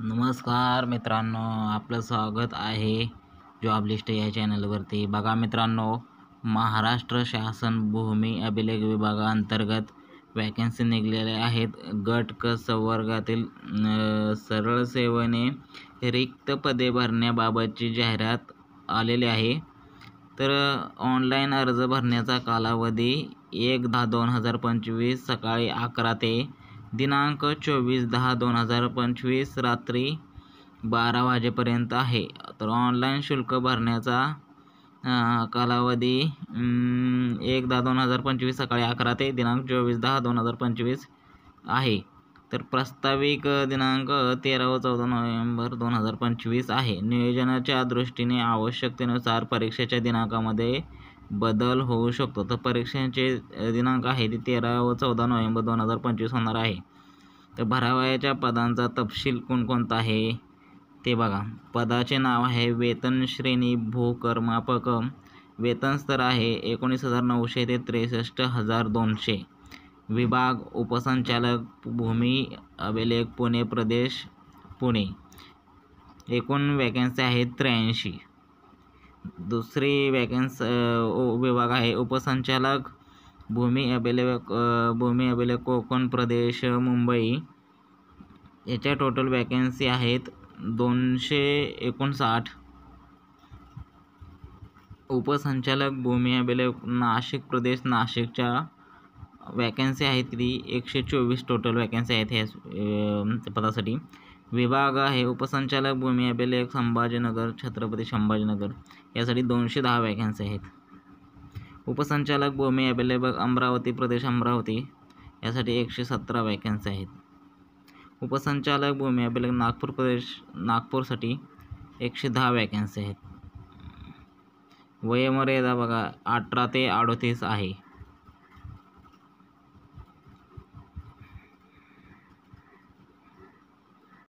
नमस्कार मित्रांनो, आपलं स्वागत आहे जॉब लिस्ट या चॅनलवरती। बघा मित्रांनो, महाराष्ट्र शासन भूमी अभिलेख विभागाअंतर्गत वॅकन्सी निघलेल्या आहेत। गट क संवर्गातील सरळ सेवेने रिक्त पदे भरण्याबाबतची जाहिरात आलेली आहे। तर ऑनलाईन अर्ज भरण्याचा कालावधी 1/10/2025 सकाळी 11 ते दिनांक 24/10/2025 रात्री 12 वाजेपर्यंत आहे। तर ऑनलाईन शुल्क भरण्याचा कालावधी 1/10/2025 सकाळी 11 ते दिनांक 24/10/2025 आहे। तर प्रास्ताविक दिनांक 13 व 14 नोव्हेंबर 2025 आहे। नियोजनाच्या दृष्टीने आवश्यकतेनुसार परीक्षेच्या दिनांकामध्ये बदल होऊ शकतो। तर परीक्षेचे दिनांक आहे ते 13 व 14 नोव्हेंबर 2025 होणार आहे। तर भरावयाच्या पदांचा तपशील कोणकोणता आहे ते बघा। पदाचे नाव आहे वेतन श्रेणी भूकरमापक, वेतन स्तर आहे 19,900 ते 63,200। विभाग उपसंचालक भूमी अभिलेख पुणे प्रदेश पुणे। एकूण वॅकन्सी आहेत 83। दुसरी विभाग आहे उपसंचालक भूमी अभिलेख कोकण प्रदेश मुंबई। याच्या टोटल वॅकन्सी आहेत 259। उपसंचालक भूमी अभिलेख नाशिक प्रदेश नाशिकच्या वॅकन्सी आहेत किती 124 टोटल वॅकन्सी आहेत ह्या पदासाठी। विभाग आहे उपसंचालक भूमी अभिलेख संभाजीनगर छत्रपती संभाजीनगर, यासाठी 210 वॅकन्सी आहेत। उपसंचालक भूमी अभिलेख अमरावती प्रदेश अमरावती, यासाठी 117 वॅकन्सी आहेत। उपसंचालक भूमी अभिलेख नागपूर प्रदेश नागपूरसाठी 110 वॅकन्सी आहेत। वयोमर्यादा बघा 18 ते 38 आहे।